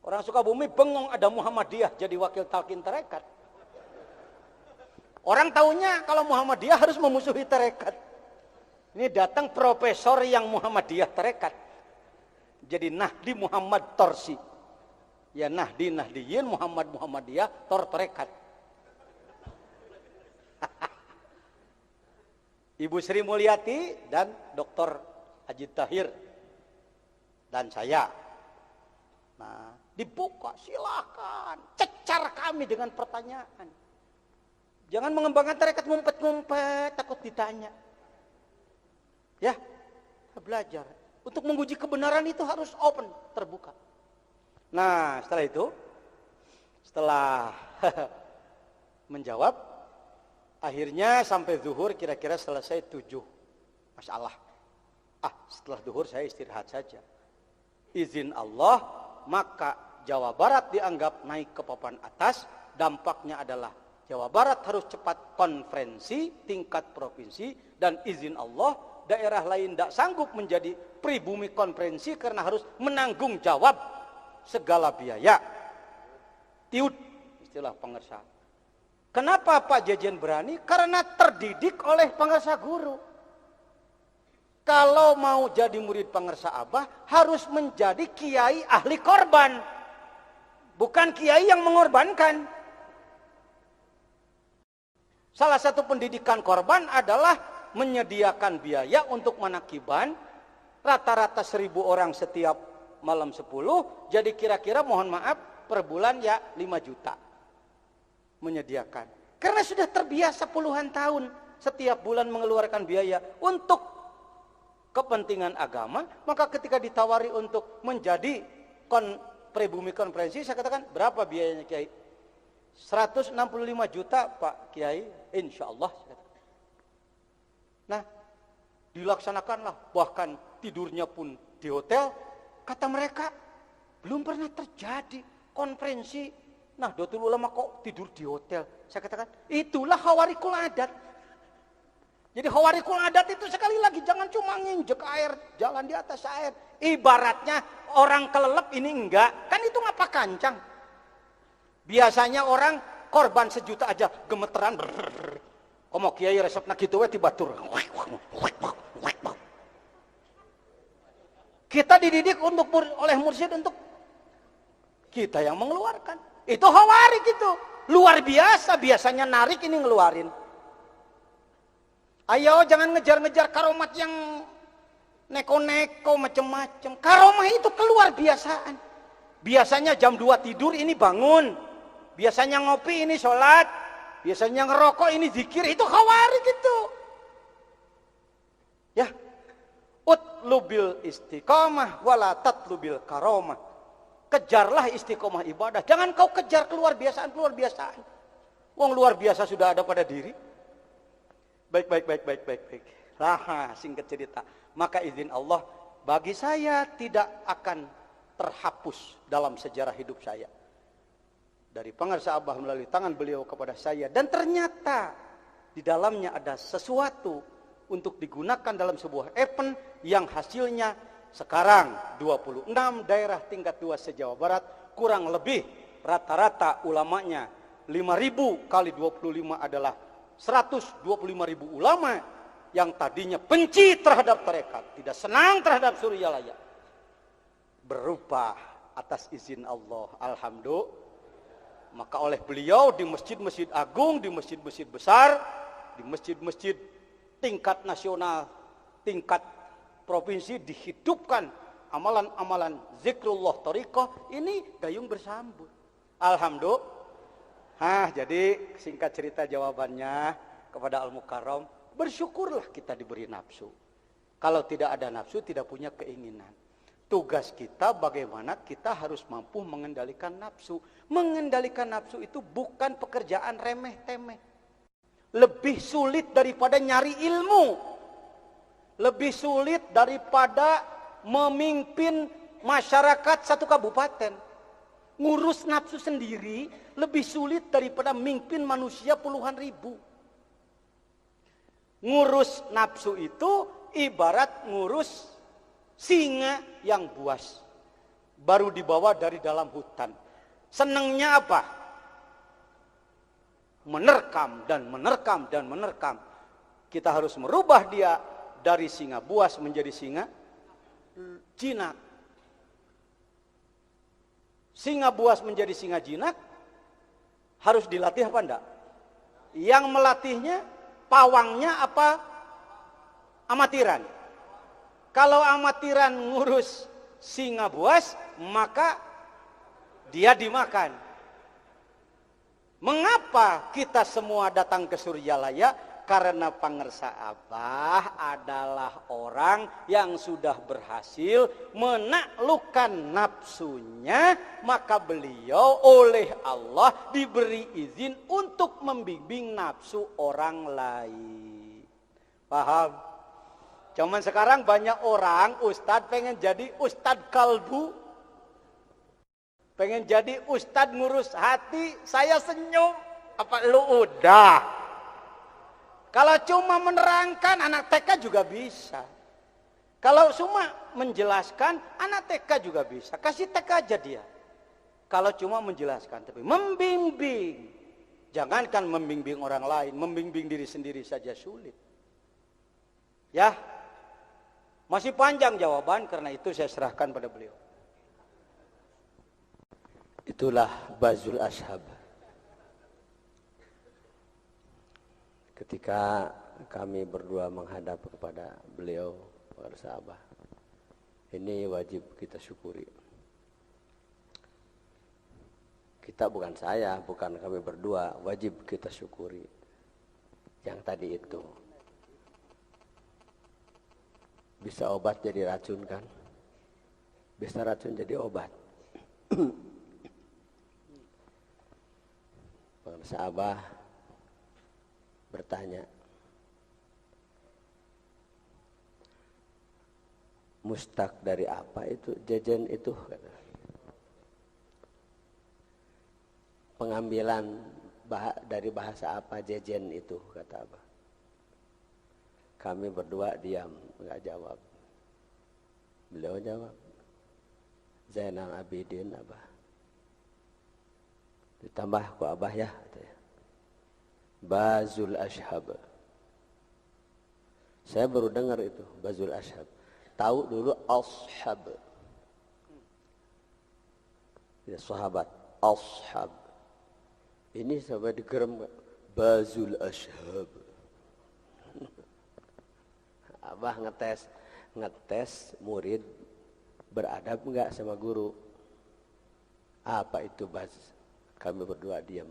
B: Orang Sukabumi bengong ada Muhammadiyah jadi wakil talqin tarekat. Orang taunya kalau Muhammadiyah harus memusuhi tarekat. Ini datang profesor yang Muhammadiyah tarekat. Jadi Nahdi Muhammad Torsi. Ya Nahdi Nahdiyin, Muhammad Muhammadiyah, Tor tarekat. Ibu Sri Mulyati dan Dr. Haji Tahir dan saya. Nah, dibuka, silakan cecar kami dengan pertanyaan. Jangan mengembangkan tarekat ngumpet-ngumpet, takut ditanya. Ya, belajar. Untuk menguji kebenaran itu harus open, terbuka. Nah, setelah itu, setelah menjawab, akhirnya sampai zuhur kira-kira selesai 7 masalah. Setelah zuhur saya istirahat saja. Izin Allah, maka Jawa Barat dianggap naik ke papan atas. Dampaknya adalah Jawa Barat harus cepat konferensi tingkat provinsi. Dan izin Allah, daerah lain tidak sanggup menjadi pribumi konferensi karena harus menanggung jawab segala biaya. Tiud, istilah pengersa. Kenapa Pak Jejen berani? Karena terdidik oleh pengersa guru. Kalau mau jadi murid pengersa Abah, harus menjadi kiai ahli korban. Bukan kiai yang mengorbankan. Salah satu pendidikan korban adalah menyediakan biaya untuk manakiban. Rata-rata 1.000 orang setiap malam 10. Jadi kira-kira mohon maaf per bulan ya 5 juta. Menyediakan. Karena sudah terbiasa puluhan tahun setiap bulan mengeluarkan biaya untuk kepentingan agama, maka ketika ditawari untuk menjadi pribumi konferensi, saya katakan berapa biayanya Kiai? 165 juta Pak Kiai, insya Allah. Nah, dilaksanakanlah, bahkan tidurnya pun di hotel. Kata mereka, belum pernah terjadi konferensi Nahdlatul Ulama kok tidur di hotel. Saya katakan, itulah Khawarikul Adat. Jadi Khawarikul Adat itu sekali lagi jangan cuma nginjek air, jalan di atas air. Ibaratnya orang kelelep ini enggak, kan itu ngapa kancang. Biasanya orang korban 1 juta aja gemeteran. Komo kiai resepna kitu we tibatur. Kita dididik oleh mursyid untuk kita yang mengeluarkan. Itu Khawarik itu. Luar biasa, biasanya narik ini ngeluarin. Ayo jangan ngejar-ngejar karomat yang neko-neko macam-macam. Karomah itu keluar biasaan. Biasanya jam 2 tidur ini bangun. Biasanya ngopi ini sholat. Biasanya ngerokok ini zikir. Itu Khawarik itu. Ya. Utlubil istiqamah wala tatlubil karomah. Kejarlah istiqomah ibadah. Jangan kau kejar keluar biasaan. Wong luar biasa sudah ada pada diri. Baik. Lah, singkat cerita. Maka izin Allah, bagi saya tidak akan terhapus dalam sejarah hidup saya. Dari pengersa Abah melalui tangan beliau kepada saya. Dan ternyata di dalamnya ada sesuatu untuk digunakan dalam sebuah event yang hasilnya sekarang 26 daerah tingkat 2 se-Jawa Barat. Kurang lebih rata-rata ulamanya 5.000 kali 25 adalah 125.000 ulama yang tadinya benci terhadap tarekat, tidak senang terhadap Suryalaya, berubah atas izin Allah. Alhamdulillah. Maka oleh beliau di masjid-masjid agung, di masjid-masjid besar, di masjid-masjid tingkat nasional, tingkat provinsi dihidupkan amalan-amalan zikrullah thariqah ini gayung bersambut. Alhamdulillah. Jadi singkat cerita jawabannya kepada Al-Mukarram, bersyukurlah kita diberi nafsu. Kalau tidak ada nafsu, tidak punya keinginan. Tugas kita bagaimana kita harus mampu mengendalikan nafsu. Mengendalikan nafsu itu bukan pekerjaan remeh-temeh. Lebih sulit daripada nyari ilmu. Lebih sulit daripada memimpin masyarakat satu kabupaten. Ngurus nafsu sendiri lebih sulit daripada mimpin manusia puluhan ribu. Ngurus nafsu itu ibarat ngurus singa yang buas. Baru dibawa dari dalam hutan. Senangnya apa? menerkam dan menerkam dan menerkam. Kita harus merubah dia dari singa buas menjadi singa jinak. Singa buas menjadi singa jinak harus dilatih apa enggak? Yang melatihnya pawangnya apa amatiran? Kalau amatiran ngurus singa buas, maka dia dimakan. Mengapa kita semua datang ke Suryalaya? Karena Pangersa Abah adalah orang yang sudah berhasil menaklukkan nafsunya, maka beliau oleh Allah diberi izin untuk membimbing nafsu orang lain. Paham? Cuman sekarang banyak orang ustadz pengen jadi ustadz kalbu, pengen jadi ustadz ngurus hati. Saya senyum, apa lu udah? Kalau cuma menerangkan, anak TK juga bisa. Kalau cuma menjelaskan, anak TK juga bisa. Kasih TK aja dia. Kalau cuma menjelaskan, tapi membimbing. Jangankan membimbing orang lain, membimbing diri sendiri saja sulit. Ya, masih panjang jawaban, karena itu saya serahkan pada beliau.
A: Itulah Bazul Ashab. Ketika kami berdua menghadap kepada beliau, para sahabat, ini wajib kita syukuri. Kita bukan saya, bukan kami berdua, wajib kita syukuri. Yang tadi itu. Bisa obat jadi racun kan? Bisa racun jadi obat. Para sahabat bertanya, mustaq dari apa itu jajan itu? Pengambilan dari bahasa apa jajan itu, kata Abah. Kami berdua diam, nggak jawab. Beliau jawab, Zainal Abidin Abah. Ditambah ku Abah ya, katanya. Bazul Ashab. Saya baru dengar itu, Bazul Ashab. Tahu dulu Ashab. Ya, sahabat, Ashab. Ini sampai digerem, Bazul Ashab. Abah ngetes murid beradab enggak sama guru. Apa itu Baz? Kami berdua diam.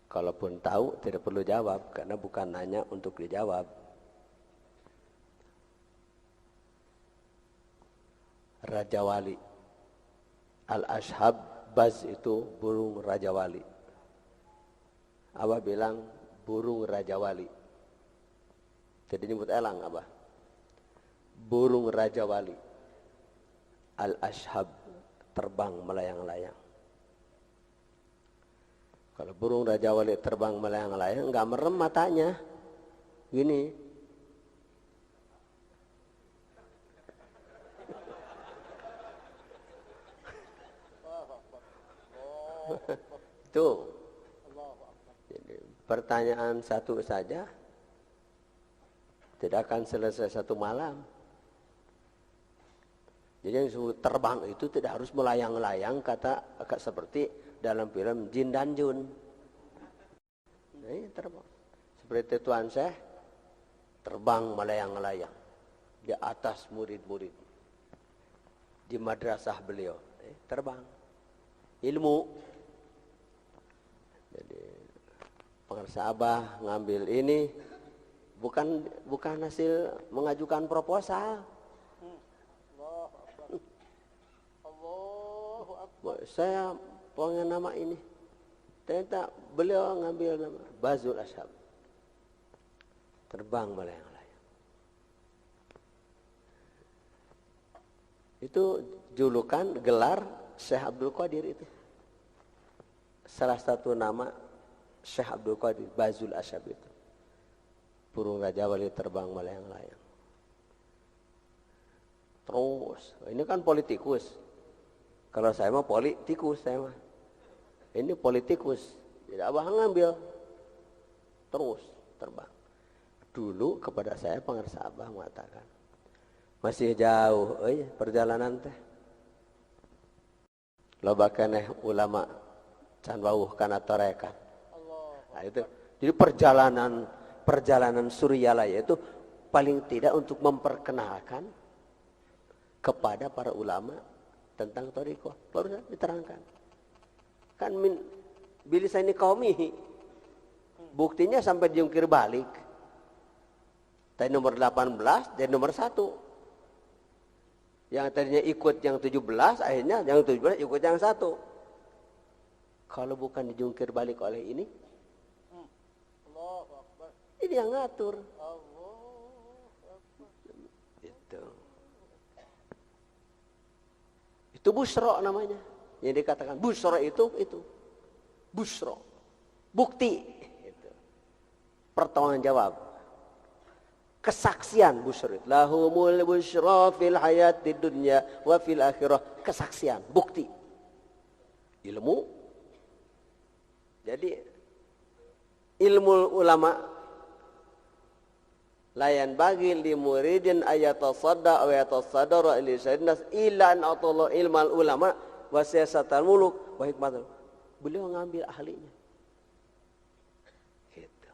A: Kalaupun tahu tidak perlu jawab, karena bukan nanya untuk dijawab. Raja Wali. Al-Ashab, Baz itu burung Raja Wali. Abah bilang burung Raja Wali. Jadi nyebut elang Abah. Burung Raja Wali. Al-Ashab, terbang melayang-layang. Kalau burung Raja Wali terbang melayang-layang, enggak merem matanya. Gini. Itu. Jadi, pertanyaan satu saja tidak akan selesai satu malam. Jadi yang disebut terbang itu tidak harus melayang-layang, kata seperti dalam film Jin dan Jun. Nah, ini terbang. Seperti Tuan Syekh terbang melayang-layang di atas murid-murid di madrasah beliau. Terbang. Ilmu. Jadi pengarsa Abah ngambil ini bukan hasil mengajukan proposal. Saya pengen nama ini. Ternyata beliau ngambil nama Bazul Ashab. Terbang melayang-layang. Itu julukan gelar Syekh Abdul Qadir itu. Salah satu nama Syekh Abdul Qadir, Bazul Ashab itu. Burung Raja Wali terbang melayang-layang. Terus, ini kan politikus. Kalau saya mah politikus, saya mah. Ini politikus. Jadi abah ngambil terus terbang. Dulu kepada saya pengarsa abah mengatakan, masih jauh perjalanan teh. Loba keneh ulama can bauh kana torekan. Nah itu. Jadi perjalanan Suryalaya itu paling tidak untuk memperkenalkan kepada para ulama tentang thariqah. Baru diterangkan. Kan min bilisani qaumihi. Buktinya sampai diungkir balik. Dari nomor 18 dari nomor 1. Yang tadinya ikut yang 17, akhirnya yang 17 ikut yang 1. Kalau bukan dijungkir balik oleh ini, ini yang ngatur. Itu busro namanya. Yang dikatakan busro itu busro. Bukti. Itu. Pertanggung jawab. Kesaksian busro. Lahumul busro fil hayati dunya wa fil akhirah. Kesaksian, bukti. Ilmu. Jadi ilmu ulama layan bagi li muridin ayatasadda wa yatasaddara li sayyidnas illa an atalla ilmal ulama wa siyasatal muluk wa hikmatul. Beliau ngambil ahlinya. Gitu.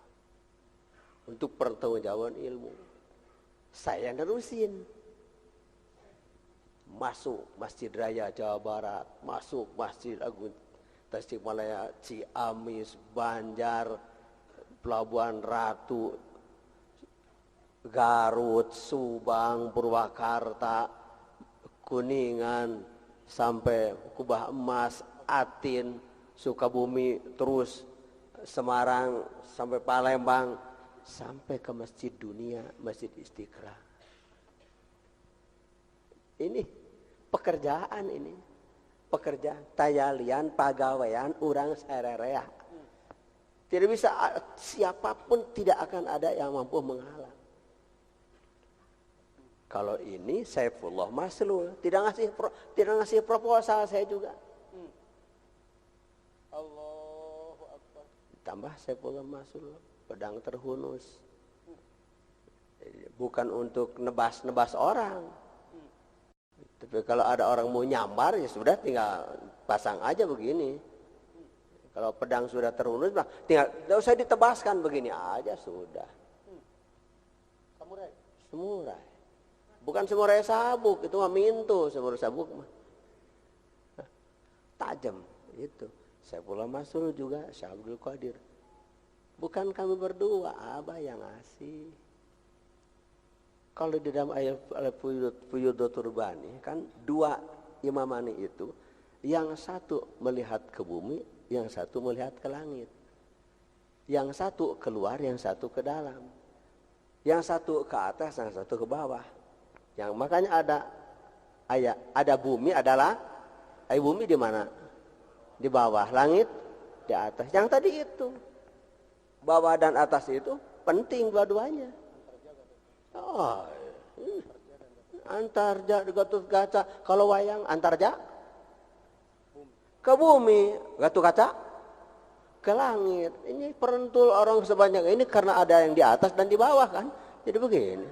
A: Untuk pertanggungjawaban ilmu. Saya nerusin. Masuk Masjid Raya Jawa Barat, masuk Masjid Agung Tasikmalaya, Ciamis, Banjar, Pelabuhan Ratu, Garut, Subang, Purwakarta, Kuningan, sampai Kubah Emas, Atin, Sukabumi, terus Semarang, sampai Palembang, sampai ke Masjid Dunia, Masjid Istiqlal. Ini pekerjaan ini. Pekerjaan, tayalian, pagawaian, urang sarerea. Tidak bisa, siapapun tidak akan ada yang mampu menghalang. Kalau ini Saifullah Maslul, tidak ngasih proposal saya juga. Allahu Akbar. Tambah Saifullah Maslul, pedang terhunus. Bukan untuk nebas orang. Tapi kalau ada orang mau nyambar, ya sudah tinggal pasang aja begini. Kalau pedang sudah terhunus, tinggal tidak usah ditebaskan, begini aja sudah. Samurai. Bukan samurai sabuk, itu mah mintu, samurai sabuk mah tajam itu. Saifullah Maslul juga, Syekh Abdul Qadir. Bukan kami berdua, Abah yang ngasih. Kalau di dalam ayat Al-Fuyudatul Bani kan dua imamani itu, yang satu melihat ke bumi, yang satu melihat ke langit. Yang satu keluar, yang satu ke dalam. Yang satu ke atas, yang satu ke bawah. Yang makanya ada bumi adalah bumi di mana? Di bawah, langit di atas. Yang tadi itu bawah dan atas itu penting dua-duanya. Oh, antarja Gatot Kaca. Kalau wayang antarja ke bumi, Gatot Kaca ke langit. Ini perentul orang sebanyak ini karena ada yang di atas dan di bawah kan. Jadi begini.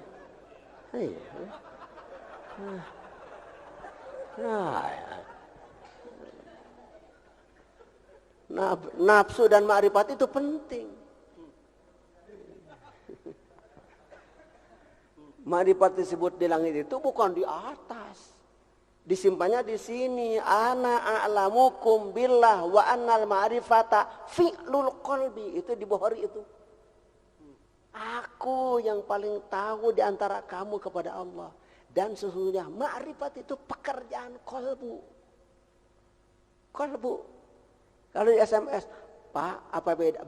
A: Nafsu dan ma'rifat itu penting. Ma'rifat disebut di langit itu bukan di atas. Disimpannya di sini. Ana a'lamukum billah wa annal ma'rifata fi'lul qalbi. Itu di Bukhari itu. Aku yang paling tahu di antara kamu kepada Allah. Dan sesungguhnya ma'rifat itu pekerjaan kolbu. Kolbu. Kalau di SMS, Pak,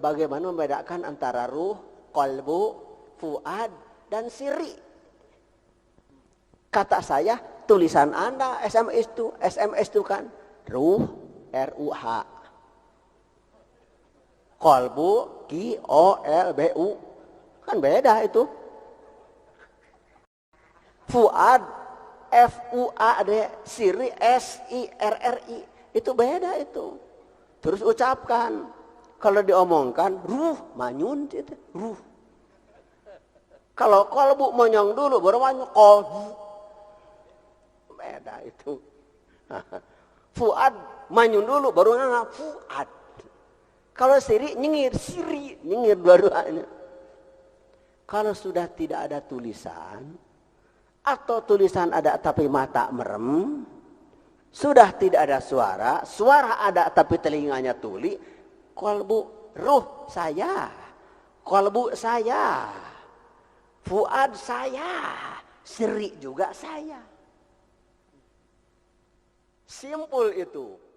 A: bagaimana membedakan antara ruh, kolbu, fuad, dan siri? Kata saya, tulisan Anda SMS itu kan ruh, R-U-H. Kolbu, Q-O-L-B-U. Kan beda itu. Fuad, F-U-A-D, siri, S-I-R-R-I. Itu beda itu. Terus ucapkan Kalau diomongkan, ruh, manyun itu, ruh. Kalau kolbu monyong dulu, baru manyun, kolbu. Beda itu. Fuad, manyun dulu, baru nganga, fuad. Kalau siri, nyengir dua-duanya. Kalau sudah tidak ada tulisan, atau tulisan ada tapi mata merem, sudah tidak ada suara, suara ada tapi telinganya tuli, kolbu, ruh saya, kolbu saya, fuad saya, siri juga saya. Simpul itu.